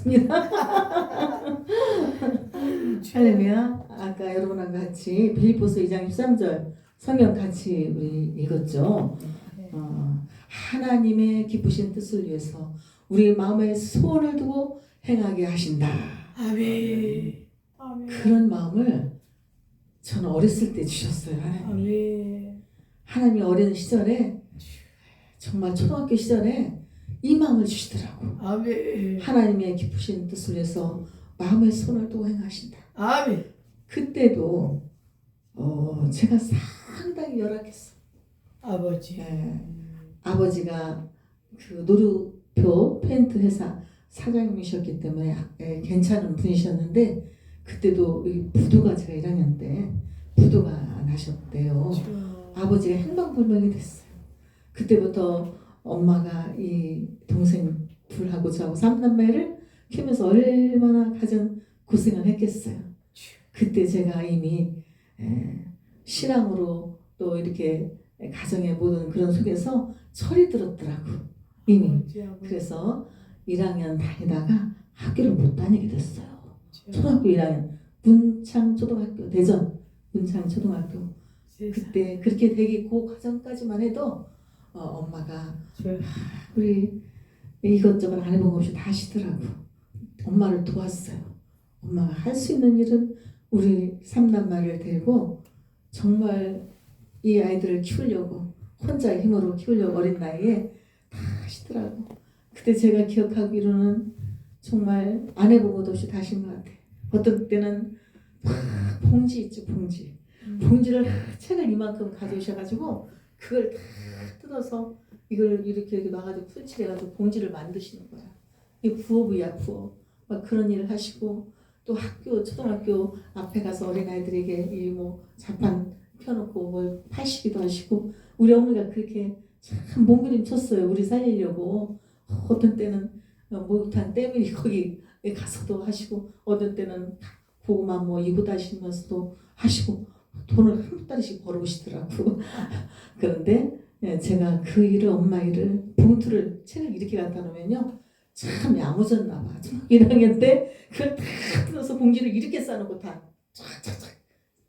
같습니다. 할렐루야. 아까 여러분과 같이 빌립보서 2장 13절 성경 같이 우리 읽었죠. 하나님의 기쁘신 뜻을 위해서 우리 마음에 소원을 두고 행하게 하신다. 아멘. 그런 마음을 저는 어렸을 때 주셨어요. 아멘. 하나님이 어린 시절에 정말 초등학교 시절에 이 마음을 주시더라고. 아멘. 하나님의 기쁘신 뜻을 위해서 마음의 손을 두고 행하신다. 아멘. 그때도 제가 상당히 열악했어. 아버지. 아버지가 그 노루표 페인트 회사 사장님이셨기 때문에 괜찮은 분이셨는데 그때도 부도가 제가 1학년 때 부도가 나셨대요. 아버지가 행방불명이 됐어요. 그때부터 엄마가 이 동생 둘하고 저하고 3남매를 키우면서 얼마나 가정 고생을 했겠어요. 그때 제가 이미 신앙으로 또 이렇게 가정의 모든 그런 속에서 철이 들었더라고 이미. 그래서 1학년 다니다가 학교를 못 다니게 됐어요. 초등학교 1학년 문창초등학교 대전 문창초등학교 그때 그렇게 되기 그 과정까지만 해도 엄마가 우리 이것저것 안 해본 것 없이 다 하시더라고. 엄마를 도왔어요. 엄마가 할 수 있는 일은 우리 삼남매를 데리고 정말 이 아이들을 키우려고 혼자 힘으로 키우려고 어린 나이에 다 하시더라고. 그때 제가 기억하기로는 정말 안 해본 것 없이 다 하신 것 같아. 어떤 때는 봉지 있죠, 봉지. 봉지를 책을 이만큼 가져오셔가지고 그걸 다 뜯어서 이걸 이렇게 놔가지고 풀칠해가지고 봉지를 만드시는 거야. 이 부업이야, 부업. 막 그런 일을 하시고 또 학교 초등학교 앞에 가서 어린아이들에게 이 뭐 자판 펴놓고 뭘 파시기도 하시고 우리 어머니가 그렇게 참 몸부림쳤어요. 우리 살리려고. 어떤 때는 목욕탕 때밀이 거기 가서도 하시고 어떤 때는 고구마 뭐 이고 다시면서도 하시고 돈을 한 달씩 벌어오시더라고. 그런데 제가 그 일을 엄마 일을 봉투를 책을 이렇게 갖다 놓으면요 참 야무졌나 봐. 1학년 때 그걸 다 뜯어서 봉지를 이렇게 싸놓고 다 쫙쫙쫙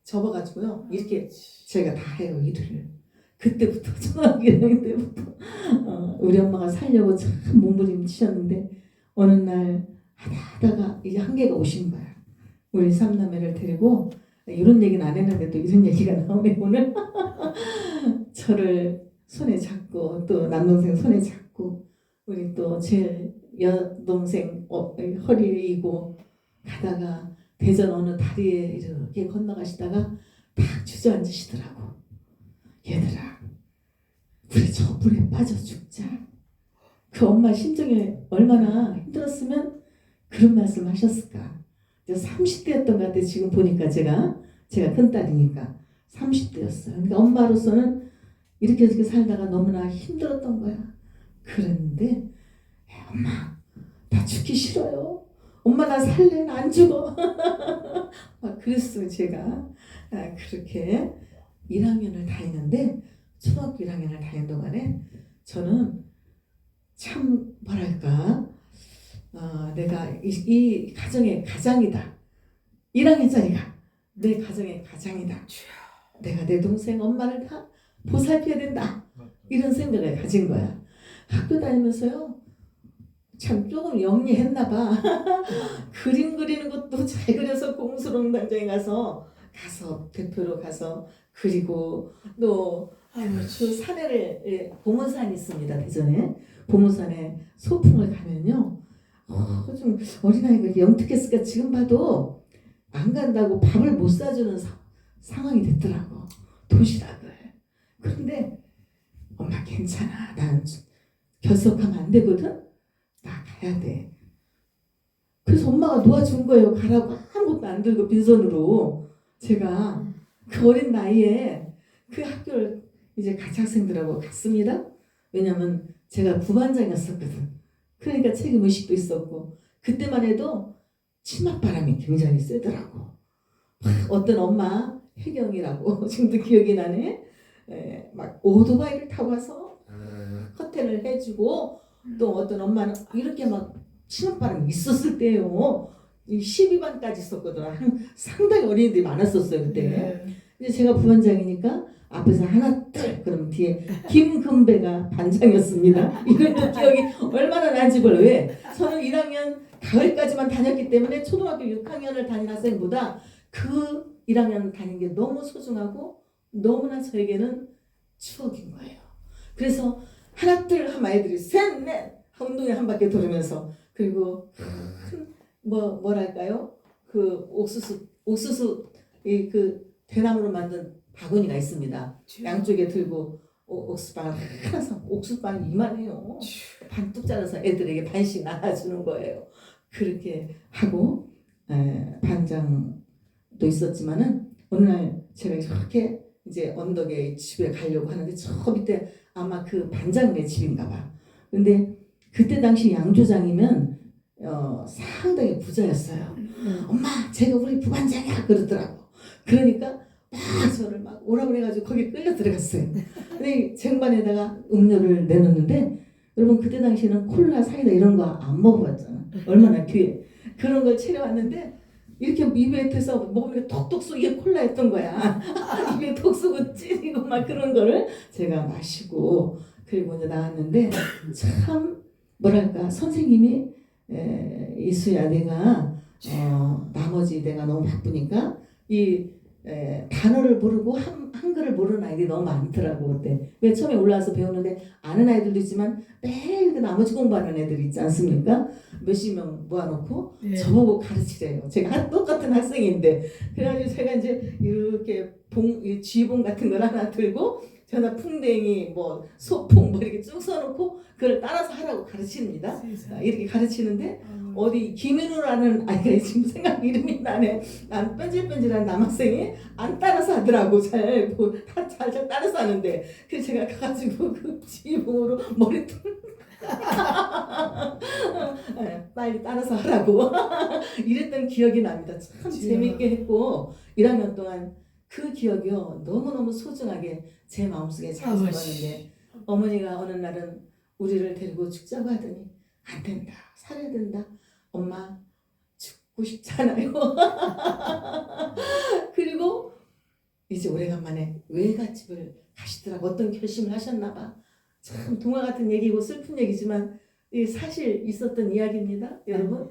접어가지고요 이렇게 제가 다 해요 일을. 그때부터 초등학교 1학년 때부터 우리 엄마가 살려고 참 몸부림치셨는데 어느 날 하다가 이제 한계가 오신 거야. 우리 삼남매를 데리고 이런 얘기는 안 했는데 또 이런 얘기가 나오네 오늘. 저를 손에 잡고 또 남동생 손에 잡고 우리 또 제 여동생 허리에 이고 가다가 대전 어느 다리에 이렇게 건너가시다가 딱 주저앉으시더라고. 얘들아 우리 저 물에 빠져 죽자. 그 엄마 심정이 얼마나 힘들었으면 그런 말씀 하셨을까. 30대였던 것 같아요. 지금 보니까 제가 큰딸이니까 30대였어요. 그러니까 엄마로서는 이렇게 살다가 너무나 힘들었던 거야. 그런데 엄마 나 죽기 싫어요. 엄마 나 살래. 나 안 죽어. 막 그랬어요. 제가 그렇게 1학년을 다니는데 초등학교 1학년을 다니는 동안에 저는 참 뭐랄까 내가 이 가정의 가장이다. 1학년짜리가 내 가정의 가장이다. 내가 내 동생 엄마를 다 보살펴야 된다. 이런 생각을 가진 거야. 학교 다니면서요. 참 조금 영리했나 봐. 그림 그리는 것도 잘 그려서 공수농단장에 가서 대표로 가서 그리고 또 그 산에를 보문산이 있습니다. 대전에 보문산에 소풍을 가면요. 좀 어린아이가 영특했을까 지금 봐도 안 간다고 밥을 못 사주는 상황이 됐더라고. 도시락을. 그런데 엄마 괜찮아. 난 결석하면 안 되거든. 나 가야 돼. 그래서 엄마가 놓아준 거예요. 가라고 아무것도 안 들고 빈손으로. 제가 그 어린 나이에 그 학교를 이제 같이 학생들하고 갔습니다. 왜냐면 제가 부반장이었었거든. 그러니까 책임의식도 있었고 그때만 해도 치맛바람이 굉장히 세더라고. 어떤 엄마 혜경이라고 지금도 기억이 나네. 막 오토바이를 타고 와서 커튼을 해주고 또 어떤 엄마는 이렇게 막 치맛바람이 있었을 때예요. 이 12반까지 있었거든. 상당히 어린이들이 많았었어요 그때. 네. 이제 제가 부반장이니까 앞에서 하나 둘 그럼 뒤에 김금배가 반장이었습니다. 이것도 기억이 얼마나 나는지 몰라요. 왜? 저는 1학년 가을까지만 다녔기 때문에 초등학교 6학년을 다닌 학생보다 그 1학년 다닌 게 너무 소중하고 너무나 저에게는 추억인 거예요. 그래서 하나 둘 하면 아이들이 셋 넷 운동회 한 바퀴 돌으면서 그리고 뭐랄까요? 그 옥수수 이 그 대나무로 만든 바구니가 있습니다. 양쪽에 들고 옥수수빵을 항상 옥수수빵이 이만해요. 반뚝 잘라서 애들에게 반씩 나눠주는 거예요. 그렇게 하고 반장도 있었지만은 어느 날 제가 저렇게 이제 언덕에 집에 가려고 하는데 저 밑에 아마 그 반장네 집인가 봐. 근데 그때 당시 양조장이면 상당히 부자였어요. 엄마 제가 우리 부반장이야 그러더라고. 그러니까 막 저를 막 오라고 그래가지고 거기 끌려 들어갔어요. 근데 쟁반에다가 음료를 내놓는데 여러분 그때 당시에는 콜라 사이다 이런 거 안 먹어봤잖아. 얼마나 뒤에 그런 걸 차려왔는데 이렇게 입에 대서 먹으면 톡톡 쏘 이게 콜라였던 거야. 입에 톡 쏘고 찌리고 막 그런 거를 제가 마시고 그리고 이제 나왔는데 참 뭐랄까 선생님이 이수야 내가 나머지 내가 너무 바쁘니까 이 단어를 모르고 한글을 모르는 아이들이 너무 많더라고 그때. 왜 처음에 올라와서 배우는데 아는 아이들도 있지만 매일 그 나머지 공부하는 애들이 있지 않습니까? 몇십 명 모아놓고 네. 저보고 가르치래요. 제가 똑같은 학생인데 그래가지고 제가 이제 이렇게 쥐봉 같은 걸 하나 들고 저나 풍뎅이 뭐 소풍 뭐 이렇게 쭉 써놓고 그걸 따라서 하라고 가르칩니다. 이렇게 가르치는데 어디 김인우라는 아이가 지금 생각 이름이 나네. 난 뺀질뺀질한 남학생이 안 따라서 하더라고. 잘 따라서 하는데 그래서 제가 가가지고 그 지붕으로 머리 빨리 따라서 하라고 이랬던 기억이 납니다. 참 재밌게 했고 1학년 동안 그 기억이요 너무너무 소중하게 제 마음속에 잘 들어왔는데 어머니가 어느 날은 우리를 데리고 죽자고 하더니 안 된다 살아야 된다 엄마 죽고 싶잖아요. 그리고 이제 오래간만에 외갓집을 가시더라고. 어떤 결심을 하셨나 봐. 참 동화 같은 얘기고 슬픈 얘기지만 사실 있었던 이야기입니다 여러분.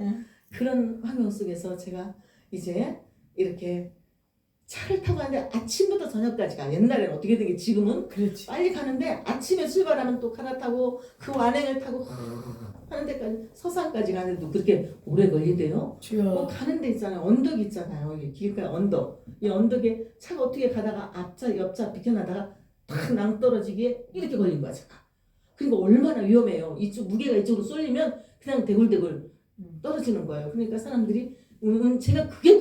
그런 환경 속에서 제가 이제 이렇게 차를 타고 가는데 아침부터 저녁까지 가. 옛날에는 어떻게 되게 지금은 그렇지. 빨리 가는데 아침에 출발하면 또 갈아타고 그 완행을 타고 하는 데까지 서산까지 가는데도 그렇게 오래 걸리대요. 가는 데 있잖아요. 언덕 있잖아요. 이 길가에 언덕. 이 언덕에 차가 어떻게 가다가 앞차 옆차 비켜나다가 탁 낭떠러지기에 이렇게 걸린 거야 차가. 그러니까 얼마나 위험해요. 이쪽 무게가 이쪽으로 쏠리면 그냥 대굴대굴 떨어지는 거예요. 그러니까 사람들이 제가 그게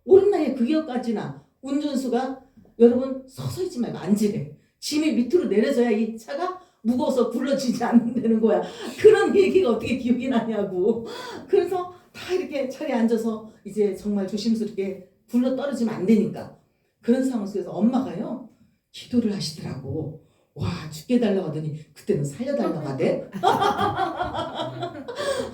어린 나이에 그게까지나 운전수가 여러분 서서 있지 말고 앉으래. 짐이 밑으로 내려져야 이 차가 무거워서 굴러지지 않는다는 거야. 그런 얘기가 어떻게 기억이 나냐고. 그래서 다 이렇게 자리에 앉아서 이제 정말 조심스럽게 굴러 떨어지면 안 되니까 그런 상황 속에서 엄마가요 기도를 하시더라고. 와 죽게 달라고 하더니 그때는 살려달라고 하대.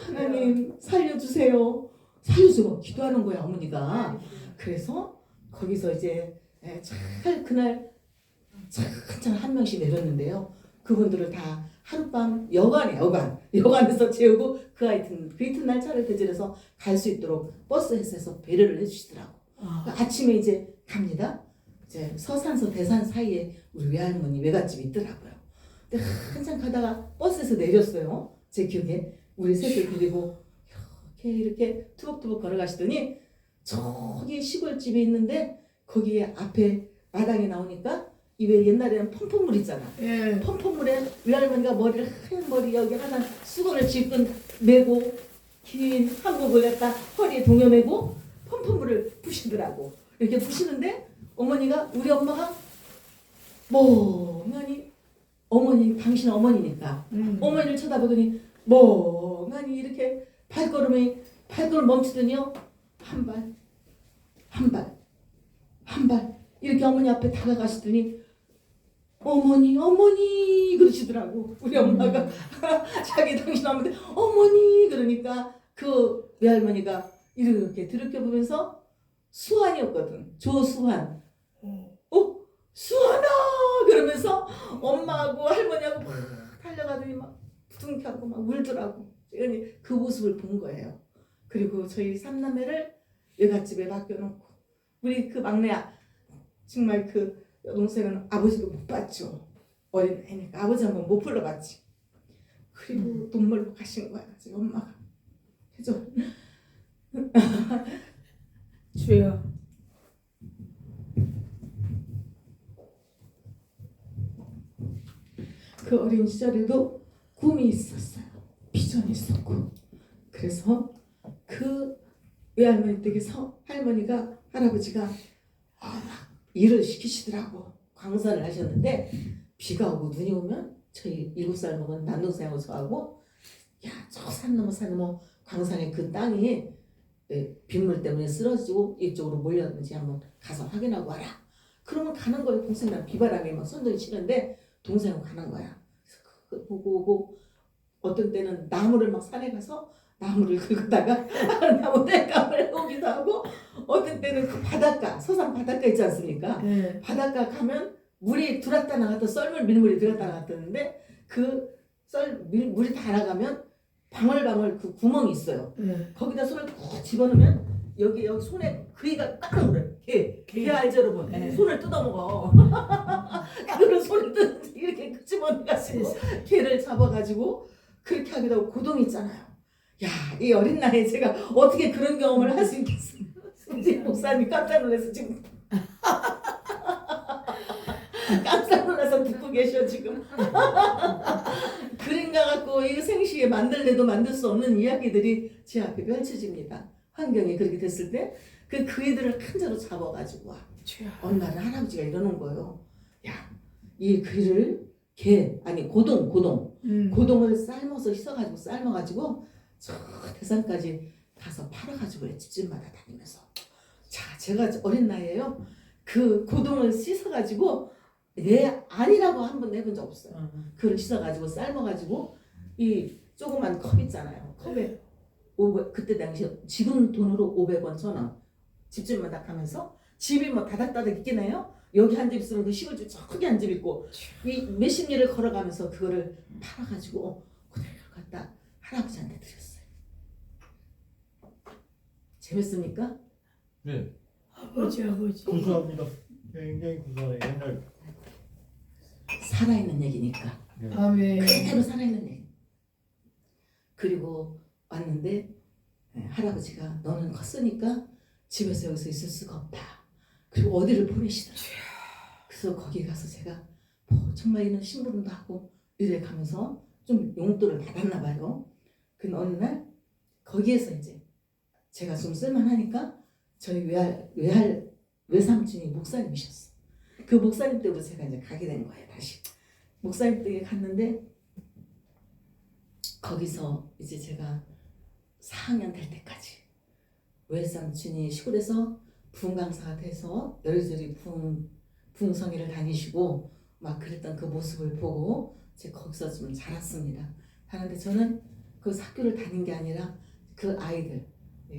하나님 살려주세요. 살려주고 기도하는 거야 어머니가. 그래서 거기서 이제 잘 그날 잘 한 명씩 내렸는데요. 그분들을 다 하룻밤 여관에서 재우고 그 이튿날 차를 대절해서 갈 수 있도록 버스에서 배려를 해주시더라고. 그러니까 아침에 이제 갑니다. 이제 서산서 대산 사이에 우리 외할머니 외갓집이 있더라고요. 근데 한참 가다가 버스에서 내렸어요. 제 기억에 우리 셋을 데리고 이렇게 투벅투벅 걸어가시더니 저기 시골집이 있는데 거기에 앞에 마당에 나오니까 이 왜 옛날에는 펌펌물 있잖아. 펌펌물에 외할머니가 머리를 하얀 머리 여기 하나 수건을 질끈 메고 긴 한복을 갖다 허리에 동여매고 펌펌물을 부시더라고. 이렇게 부시는데 어머니가 우리 엄마가 멍하니 어머니 당신 어머니니까 어머니를 쳐다보더니 멍하니 이렇게 발걸음을 멈추더니요 한 발 이렇게 어머니 앞에 다가가시더니 어머니 그러시더라고. 우리 엄마가 자기 당신 어머니 어머니 그러니까 그 외할머니가 이렇게 들여다보면서 수환이었거든. 조수환. 어. 수환아! 그러면서 엄마하고 할머니하고 막 달려가더니 막 부둥켜하고 막 울더라고. 그 모습을 본 거예요. 그리고 저희 삼남매를 외갓집에 맡겨놓고 우리 그 막내 정말 그 여동생은 아버지도 못 봤죠. 어린애니까 아버지 한번 못 불러봤지. 그리고 눈물로 가신 거야. 저희 엄마가. 그래서 주여. 그 어린 시절에도 꿈이 있었어요. 비전이 있었고. 그래서 그 외할머니 댁에서 할머니가 할아버지가 막 일을 시키시더라고. 광산을 하셨는데 비가 오고 눈이 오면 저희 7살 먹은 남동생하고 저하고 야, 저 산 넘어 광산의 그 땅이 빗물 때문에 쓰러지고 이쪽으로 몰렸는지 한번 가서 확인하고 와라. 그러면 가는 거예요. 동생이랑 비바람이 막 선동이 치는데 동생은 가는 거야. 그래서 그거 보고 오고 어떤 때는 나무를 막 산에 가서 나무를 긁다가 나무 땔감을 오기도 하고 어떤 때는 그 바닷가 서산 바닷가 있지 않습니까? 네. 바닷가 가면 물이 들었다 나갔다 썰물 밀물이 들었다 나갔다는데 그 물이 다 나가면 방울방울 그 구멍이 있어요. 네. 거기다 손을 콕 집어넣으면 여기 손에 그이가 꽉 물어요. 개 알죠 여러분? 네. 손을 뜯어먹어. 그걸 손을 이렇게 집어넣어가지고 개를 잡아가지고 그렇게 하기도 하고 고동 있잖아요. 야, 이 어린 나이에 제가 어떻게 그런 경험을 할 수 있겠어요? 지금 목사님 깜짝 놀라서 지금 깜짝 놀라서 듣고 계셔 지금. 그림과 같고 이 생시에 만들래도 만들 수 없는 이야기들이 제 앞에 펼쳐집니다. 환경이 그렇게 됐을 때 그 그이들을 한자로 잡아가지고 와. 주여. 어느 날은 할아버지가 이러는 거예요. 야, 이 그이를 고동을 삶아가지고 저 대산까지 가서 팔아가지고 그래. 집집마다 다니면서. 자, 제가 어린 나이에요. 그 고동을 씻어가지고 아니라고 한 번 해본 적 없어요. 그걸 씻어가지고 삶아가지고 이 조그만 컵 있잖아요. 컵에 500, 그때 당시 지금 돈으로 500원, 1,000원 집집마다 가면서 집이 뭐 다닥다닥 있긴 해요. 여기 한 집 있으면 그 시골집 저기 한 집 있고 이 몇십 리를 걸어가면서 그거를 팔아가지고 그대로 갖다 할아버지한테 드렸어요. 재밌습니까? 네, 아버지. 구수합니다. 굉장히 구수하네. 옛날. 살아있는 얘기니까. 네. 아멘. 그대로 살아있는 얘기. 그리고 왔는데 할아버지가 너는 컸으니까 집에서 여기서 있을 수가 없다. 그리고 어디를 보내시더라고요. 그래서 거기 가서 제가 정말 이는 심부름도 하고 이래 가면서 좀 용돈을 받았나 봐요. 근데 어느 날 거기에서 이제 제가 좀 쓸만하니까 저희 외삼촌이 목사님이셨어. 그 목사님 때부터 제가 이제 가게 된 거예요. 다시 목사님 댁에 갔는데 거기서 이제 제가 4학년 될 때까지 외삼촌이 시골에서 부흥 강사가 돼서 여리저리 부흥성회를 다니시고 막 그랬던 그 모습을 보고 제가 거기서 좀 자랐습니다. 하는데 저는 그 학교를 다닌 게 아니라 그 아이들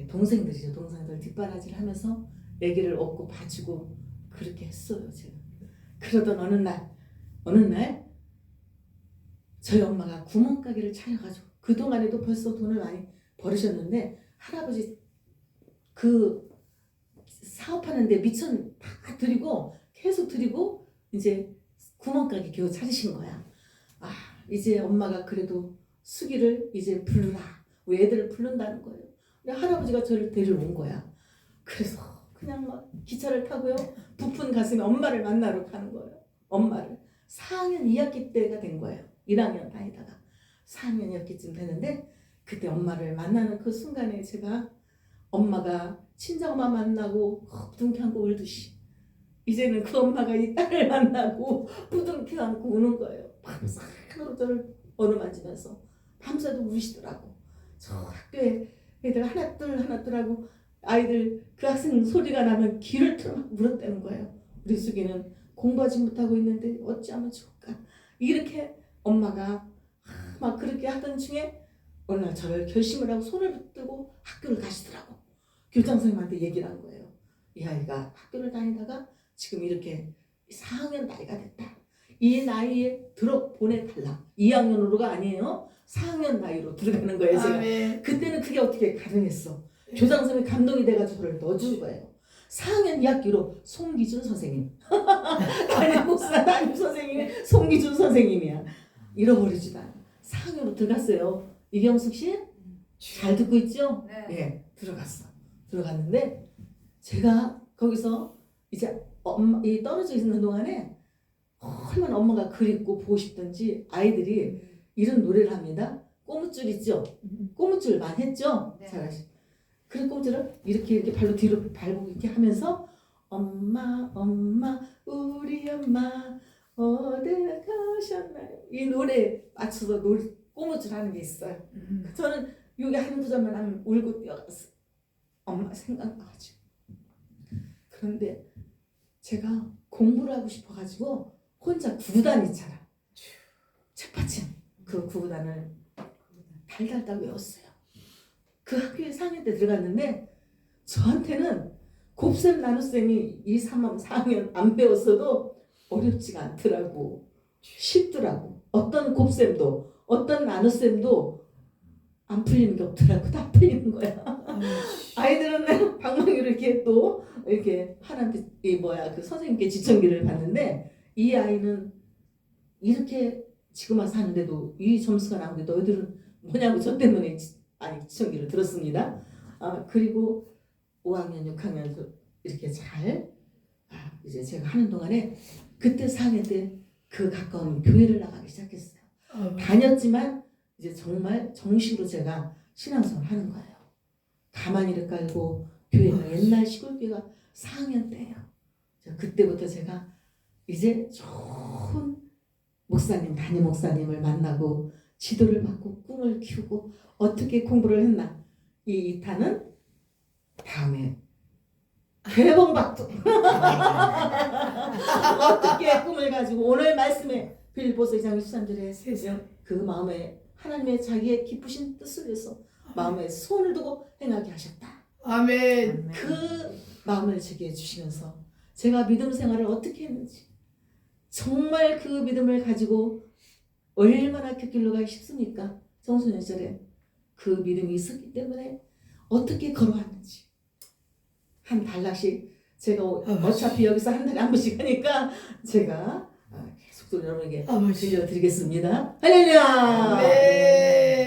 동생들이죠. 동생들 뒷바라지를 하면서 애기를 업고 봐주고 그렇게 했어요. 제가. 그러던 어느 날 저희 엄마가 구멍가게를 차려가지고 그동안에도 벌써 돈을 많이 벌으셨는데 할아버지 그 사업하는데 미천 다 드리고 계속 드리고 이제 구멍가게 겨우 차리신 거야. 아, 이제 엄마가 그래도 수기를 이제 부르라. 왜 애들을 부른다는 거예요. 근데 할아버지가 저를 데려온 거야. 그래서 그냥 막 기차를 타고요. 부푼 가슴에 엄마를 만나러 가는 거예요. 엄마를. 4학년 2학기 때가 된 거예요. 1학년 다니다가 4학년 2학기쯤 되는데 그때 엄마를 만나는 그 순간에 제가 엄마가 친정엄마 만나고 부둥켜 안고 울듯이 이제는 그 엄마가 이 딸을 만나고 부둥켜 안고 우는 거예요. 밤새도록 저를 어루만지면서 밤새도 우시더라고. 저 학교에 애들 하나둘 하고 아이들 그 학생 소리가 나면 귀를 틀어 막 물었다는 거예요. 우리 수기는 공부하지 못하고 있는데 어찌하면 좋을까. 이렇게 엄마가 막 그렇게 하던 중에 어느 날 저를 결심을 하고 손을 붙들고 학교를 가시더라고. 교장 선생님한테 얘기를 한 거예요. 이 아이가 학교를 다니다가 지금 이렇게 4학년 나이가 됐다. 이 나이에 들어 보내달라. 2학년으로가 아니에요. 4학년 나이로 들어가는 거예요. 제가. 아멘. 그때는 그게 어떻게 가능했어. 교장 선생님이 감동이 돼가지고 저를 넣어준 거예요. 4학년 2학기로 송기준 선생님. 담임 목사 담임 선생님이 송기준 선생님이야. 잃어버리지도 않아. 4학년으로 들어갔어요. 이경숙 씨? 잘 듣고 있죠? 네. 들어갔어. 들어갔는데 제가 거기서 이제 이 떨어져 있는 동안에 얼마나 엄마가 그립고 보고 싶던지 아이들이 이런 노래를 합니다. 꼬무줄 있죠? 꼬무줄 많이 했죠? 네. 잘하시. 그 꼬무줄을 이렇게 발로 뒤로 밟고 이렇게 하면서 엄마 우리 엄마 어디 가셨나요? 이 노래에 맞춰서 꼬무줄 하는 게 있어요. 저는 여기 한 구절만 하면 울고 뛰어갔어. 엄마 생각나가지고. 그런데 제가 공부를 하고 싶어가지고 혼자 구구단 있잖아. 책받침 그 구구단을 달달달 외웠어요. 그 학교에 4학년 때 들어갔는데 저한테는 곱셈 나눗셈이 2, 3, 4학년 안 배웠어도 어렵지가 않더라고. 쉽더라고. 어떤 곱셈도 어떤 나눗셈도 안 풀리는 게 없더라고. 다 풀리는 거야. 아이들은 방망이로 이렇게 또 이렇게 하나한테 그 선생님께 지청기를 받는데 이 아이는 이렇게 지금 와서 하는데도 이 점수가 나오는데 너희들은 뭐냐고 저 때문에 지청기를 들었습니다. 그리고 5학년 6학년 이렇게 잘 이제 제가 하는 동안에 그때 4학년 때 그 가까운 교회를 나가기 시작했어요. 다녔지만 이제 정말 정식으로 제가 신앙생활을 하는 거예요. 가만히를 깔고 교회가 옛날 시골교회가 4학년 때예요. 그때부터 제가 이제 좋은 목사님, 담임 목사님을 만나고 지도를 받고 꿈을 키우고 어떻게 공부를 했나. 이 2탄은 다음에 개봉박두 어떻게 꿈을 가지고 오늘 말씀에 빌보서 2장 13절에 세상. 그 마음에 하나님의 자기의 기쁘신 뜻을 위해서 마음에 손을 두고 행하게 하셨다. 아멘. 그 마음을 제게 해주시면서 제가 믿음 생활을 어떻게 했는지 정말 그 믿음을 가지고 얼마나 곁길로 가기 쉽습니까? 청소년 시절에 그 믿음이 있었기 때문에 어떻게 걸어왔는지 한 달락씩 제가 어차피 여기서 한 달에 한 번씩 하니까 제가 계속 또 여러분에게 아버지. 들려드리겠습니다. 할렐루야. 아멘.